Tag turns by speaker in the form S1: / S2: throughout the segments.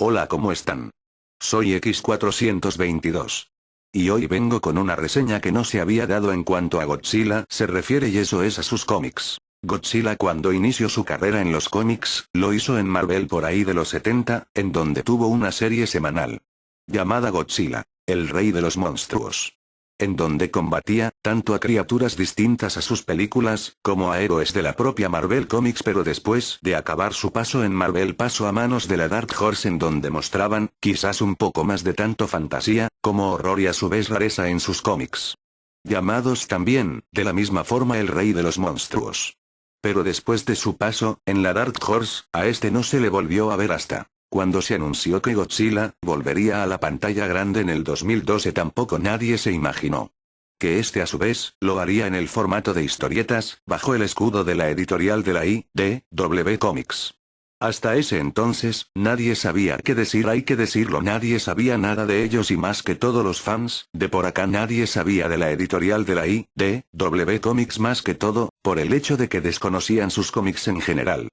S1: Hola, ¿cómo están? Soy X422. Y hoy vengo con una reseña que no se había dado en cuanto a Godzilla se refiere, y eso es a sus cómics. Godzilla, cuando inició su carrera en los cómics, lo hizo en Marvel por ahí de los 70, en donde tuvo una serie semanal llamada Godzilla, el rey de los monstruos, en donde combatía tanto a criaturas distintas a sus películas, como a héroes de la propia Marvel Comics, pero después de acabar su paso en Marvel pasó a manos de la Dark Horse, en donde mostraban, quizás un poco más de tanto fantasía, como horror y a su vez rareza en sus cómics. Llamados también, de la misma forma, el rey de los monstruos. Pero después de su paso, en la Dark Horse, a este no se le volvió a ver hasta cuando se anunció que Godzilla volvería a la pantalla grande en el 2012. Tampoco nadie se imaginó que este a su vez, lo haría en el formato de historietas, bajo el escudo de la editorial de la IDW Comics. Hasta ese entonces, nadie sabía qué decir, hay que decirlo, nadie sabía nada de ellos, y más que todos los fans de por acá nadie sabía de la editorial de la IDW Comics, más que todo, por el hecho de que desconocían sus cómics en general.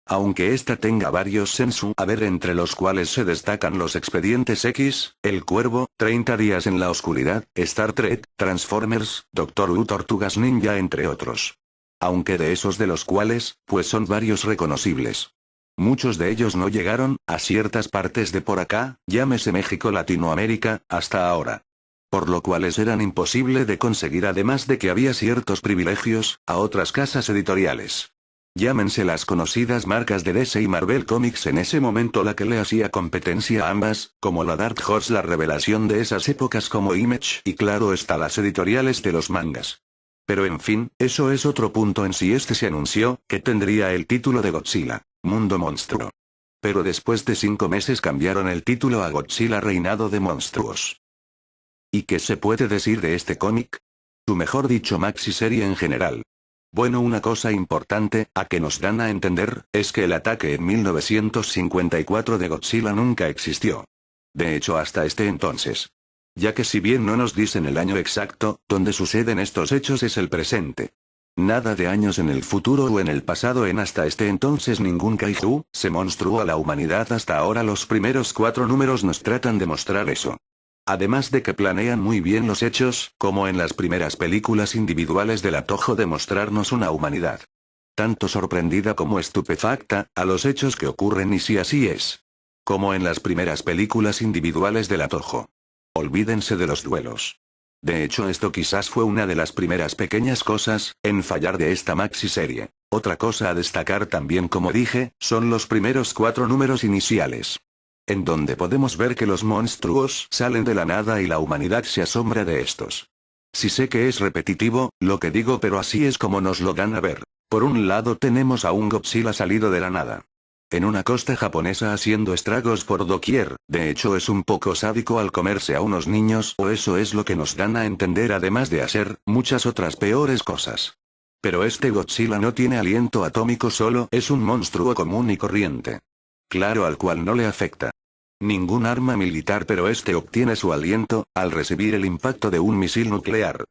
S1: Aunque esta tenga varios en su haber, entre los cuales se destacan los Expedientes X, El Cuervo, 30 días en la oscuridad, Star Trek, Transformers, Doctor Who, Tortugas Ninja, entre otros. Aunque de esos de los cuales, pues son varios reconocibles. Muchos de ellos no llegaron a ciertas partes de por acá, llámese México, Latinoamérica, hasta ahora. Por lo cuales eran imposible de conseguir, además de que había ciertos privilegios a otras casas editoriales. Llámense las conocidas marcas de DC y Marvel Comics en ese momento, la que le hacía competencia a ambas, como la Dark Horse, la revelación de esas épocas, como Image, y claro está las editoriales de los mangas. Pero en fin, eso es otro punto en sí. Este se anunció que tendría el título de Godzilla, Mundo Monstruo. Pero después de 5 meses cambiaron el título a Godzilla, Reinado de Monstruos. ¿Y qué se puede decir de este cómic? O mejor dicho, maxi serie en general. Bueno, una cosa importante, a que nos dan a entender, es que el ataque en 1954 de Godzilla nunca existió. De hecho, hasta este entonces. Ya que si bien no nos dicen el año exacto, donde suceden estos hechos es el presente. Nada de años en el futuro o en el pasado. En hasta este entonces ningún kaiju se monstruó a la humanidad hasta ahora. Los primeros 4 números nos tratan de mostrar eso. Además de que planean muy bien los hechos, como en las primeras películas individuales de la Toho, de mostrarnos una humanidad tanto sorprendida como estupefacta a los hechos que ocurren, y si así es, como en las primeras películas individuales de la Toho. Olvídense de los duelos. De hecho, esto quizás fue una de las primeras pequeñas cosas en fallar de esta maxi serie. Otra cosa a destacar también, como dije, son los primeros 4 números iniciales, en donde podemos ver que los monstruos salen de la nada y la humanidad se asombra de estos. Sí sé que es repetitivo lo que digo, pero así es como nos lo dan a ver. Por un lado tenemos a un Godzilla salido de la nada en una costa japonesa, haciendo estragos por doquier. De hecho, es un poco sádico al comerse a unos niños, o eso es lo que nos dan a entender, además de hacer muchas otras peores cosas. Pero este Godzilla no tiene aliento atómico, solo es un monstruo común y corriente. Claro, al cual no le afecta ningún arma militar, pero este obtiene su aliento al recibir el impacto de un misil nuclear.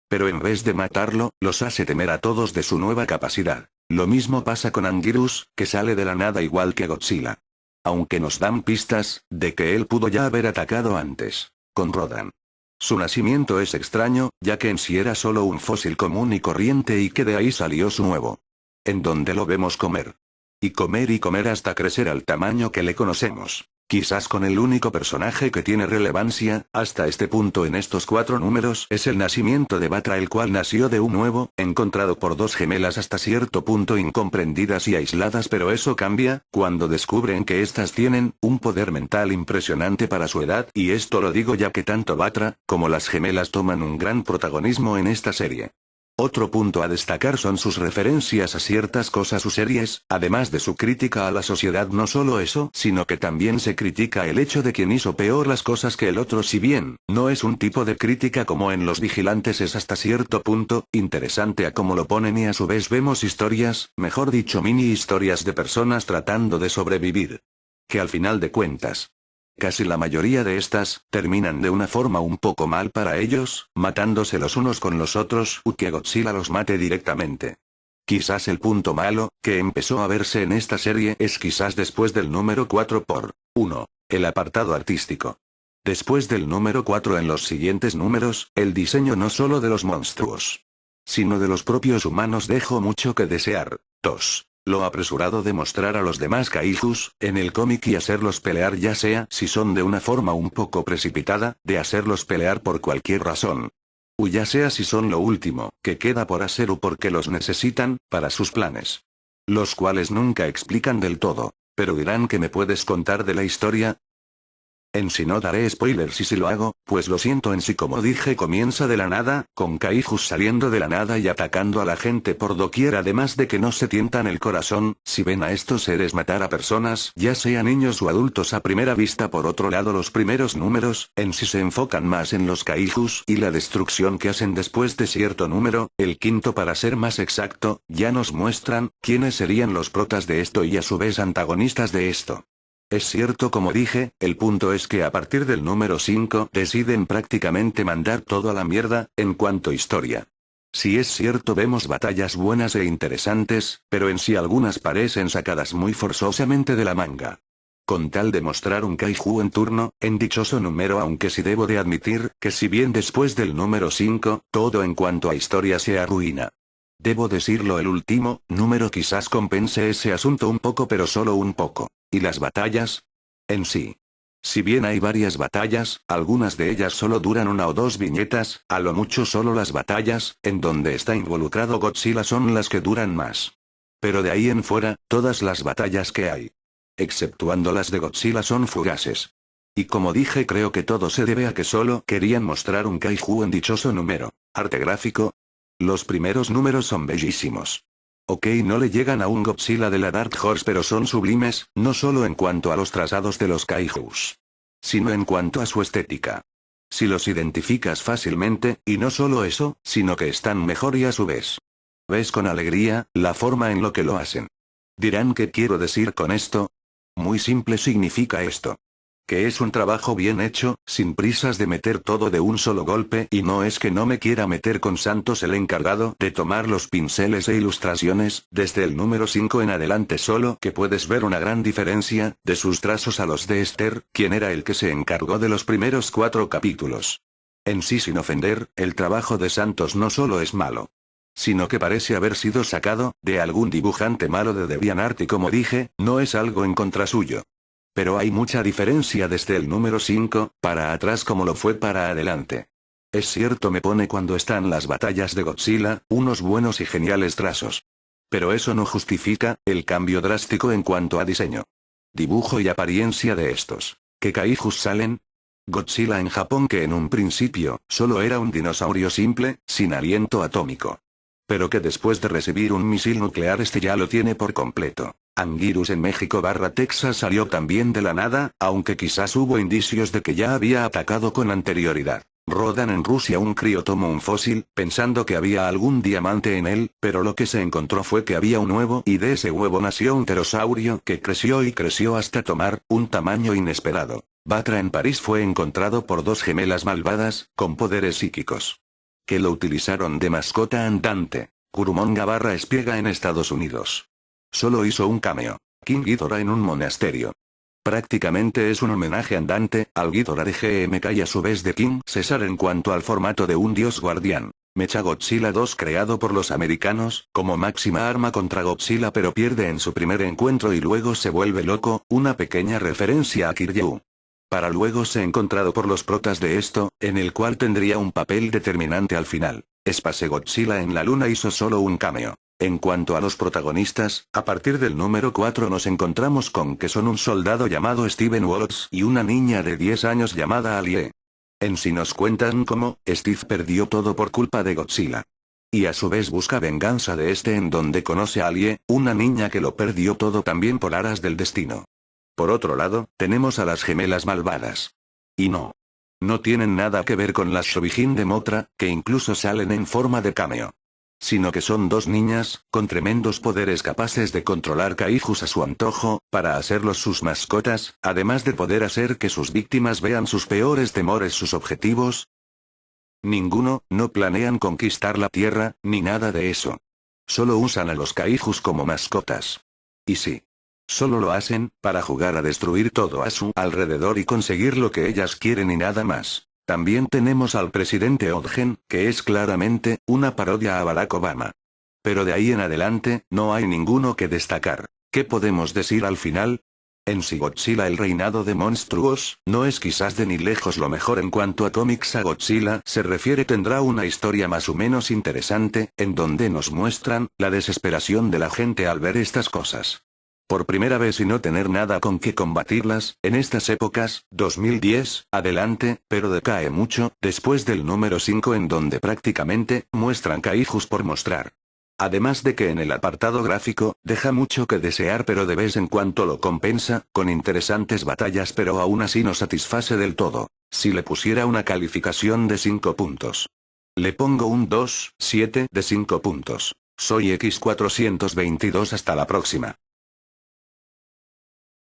S1: Pero en vez de matarlo, los hace temer a todos de su nueva capacidad. Lo mismo pasa con Anguirus, que sale de la nada igual que Godzilla. Aunque nos dan pistas de que él pudo ya haber atacado antes con Rodan. Su nacimiento es extraño, ya que en sí era solo un fósil común y corriente, y que de ahí salió su nuevo, en donde lo vemos comer y comer hasta crecer al tamaño que le conocemos. Quizás con el único personaje que tiene relevancia hasta este punto en estos 4 números es el nacimiento de Batra, el cual nació de un huevo encontrado por 2 gemelas hasta cierto punto incomprendidas y aisladas, pero eso cambia cuando descubren que éstas tienen un poder mental impresionante para su edad, y esto lo digo ya que tanto Batra como las gemelas toman un gran protagonismo en esta serie. Otro punto a destacar son sus referencias a ciertas cosas o series, además de su crítica a la sociedad. No solo eso, sino que también se critica el hecho de quien hizo peor las cosas que el otro. Si bien no es un tipo de crítica como en Los Vigilantes, es hasta cierto punto interesante a cómo lo ponen, y a su vez vemos historias, mejor dicho mini historias de personas tratando de sobrevivir, que al final de cuentas, casi la mayoría de estas terminan de una forma un poco mal para ellos, matándose los unos con los otros, o que Godzilla los mate directamente. Quizás el punto malo que empezó a verse en esta serie es quizás después del número 4 por 1. El apartado artístico. Después del número 4 en los siguientes números, el diseño no solo de los monstruos, sino de los propios humanos dejó mucho que desear. 2. Lo apresurado de mostrar a los demás kaijus, en el cómic y hacerlos pelear ya sea si son de una forma un poco precipitada, de hacerlos pelear por cualquier razón. O ya sea si son lo último, que queda por hacer o porque los necesitan, para sus planes. Los cuales nunca explican del todo. Pero dirán que me puedes contar de la historia. En sí no daré spoilers y si lo hago, pues lo siento en sí como dije comienza de la nada, con kaijus saliendo de la nada y atacando a la gente por doquier además de que no se tientan el corazón, si ven a estos seres matar a personas, ya sean niños o adultos a primera vista. Por otro lado los primeros números, en sí se enfocan más en los kaijus y la destrucción que hacen después de cierto número, el quinto para ser más exacto, ya nos muestran, quiénes serían los protas de esto y a su vez antagonistas de esto. Es cierto como dije, el punto es que a partir del número 5 deciden prácticamente mandar todo a la mierda, en cuanto a historia. Si es cierto vemos batallas buenas e interesantes, pero en sí algunas parecen sacadas muy forzosamente de la manga. Con tal de mostrar un kaiju en turno, en dichoso número aunque sí debo de admitir, que si bien después del número 5, todo en cuanto a historia se arruina. Debo decirlo el último, número quizás compense ese asunto un poco pero solo un poco. ¿Y las batallas? En sí. Si bien hay varias batallas, algunas de ellas solo duran una o dos viñetas, a lo mucho solo las batallas, en donde está involucrado Godzilla son las que duran más. Pero de ahí en fuera, todas las batallas que hay, exceptuando las de Godzilla son fugaces. Y como dije creo que todo se debe a que solo querían mostrar un kaiju en dichoso número. Arte gráfico. Los primeros números son bellísimos. Ok, no le llegan a un Godzilla de la Dark Horse pero son sublimes, no solo en cuanto a los trazados de los kaijus, sino en cuanto a su estética. Si los identificas fácilmente, y no solo eso, sino que están mejor y a su vez ves con alegría, la forma en lo que lo hacen. Dirán ¿qué quiero decir con esto? Muy simple significa esto. Que es un trabajo bien hecho, sin prisas de meter todo de un solo golpe y no es que no me quiera meter con Santos el encargado de tomar los pinceles e ilustraciones, desde el número 5 en adelante solo que puedes ver una gran diferencia, de sus trazos a los de Esther, quien era el que se encargó de los primeros 4 capítulos. En sí sin ofender, el trabajo de Santos no solo es malo, sino que parece haber sido sacado de algún dibujante malo de DeviantArt y como dije, no es algo en contra suyo. Pero hay mucha diferencia desde el número 5, para atrás como lo fue para adelante. Es cierto me pone cuando están las batallas de Godzilla, unos buenos y geniales trazos. Pero eso no justifica, el cambio drástico en cuanto a diseño, dibujo y apariencia de estos. ¿Qué kaijus salen? Godzilla en Japón que en un principio, solo era un dinosaurio simple, sin aliento atómico. Pero que después de recibir un misil nuclear este ya lo tiene por completo. Anguirus en México / Texas salió también de la nada, aunque quizás hubo indicios de que ya había atacado con anterioridad. Rodan en Rusia un crío tomó un fósil, pensando que había algún diamante en él, pero lo que se encontró fue que había un huevo y de ese huevo nació un pterosaurio que creció y creció hasta tomar un tamaño inesperado. Batra en París fue encontrado por 2 gemelas malvadas, con poderes psíquicos, que lo utilizaron de mascota andante. Kurumonga / Espiega en Estados Unidos. Solo hizo un cameo. King Ghidorah en un monasterio. Prácticamente es un homenaje andante, al Ghidorah de GMK y a su vez de King César en cuanto al formato de un dios guardián. Mechagodzilla 2 creado por los americanos, como máxima arma contra Godzilla pero pierde en su primer encuentro y luego se vuelve loco, una pequeña referencia a Kiryu. Para luego ser encontrado por los protas de esto, en el cual tendría un papel determinante al final. Space Godzilla en la luna hizo solo un cameo. En cuanto a los protagonistas, a partir del número 4 nos encontramos con que son un soldado llamado Steven Waltz y una niña de 10 años llamada Alie. En sí nos cuentan cómo Steve perdió todo por culpa de Godzilla. Y a su vez busca venganza de este en donde conoce a Alie, una niña que lo perdió todo también por aras del destino. Por otro lado, tenemos a las gemelas malvadas. Y no tienen nada que ver con las Shobijin de Mothra, que incluso salen en forma de cameo. Sino que son 2 niñas, con tremendos poderes capaces de controlar kaijus a su antojo, para hacerlos sus mascotas, además de poder hacer que sus víctimas vean sus peores temores sus objetivos. Ninguno, no planean conquistar la Tierra, ni nada de eso. Solo usan a los kaijus como mascotas. Y sí. Solo lo hacen, para jugar a destruir todo a su alrededor y conseguir lo que ellas quieren y nada más. También tenemos al presidente Odgen, que es claramente, una parodia a Barack Obama. Pero de ahí en adelante, no hay ninguno que destacar. ¿Qué podemos decir al final? En sí Godzilla el reinado de monstruos, no es quizás de ni lejos lo mejor en cuanto a cómics a Godzilla se refiere. Tendrá una historia más o menos interesante, en donde nos muestran, la desesperación de la gente al ver estas cosas. Por primera vez y no tener nada con que combatirlas, en estas épocas, 2010, adelante, pero decae mucho, después del número 5 en donde prácticamente, muestran kaijus por mostrar. Además de que en el apartado gráfico, deja mucho que desear pero de vez en cuando lo compensa, con interesantes batallas pero aún así no satisface del todo. Si le pusiera una calificación de 5 puntos. Le pongo un 2,7 de 5 puntos. Soy X422 hasta la próxima.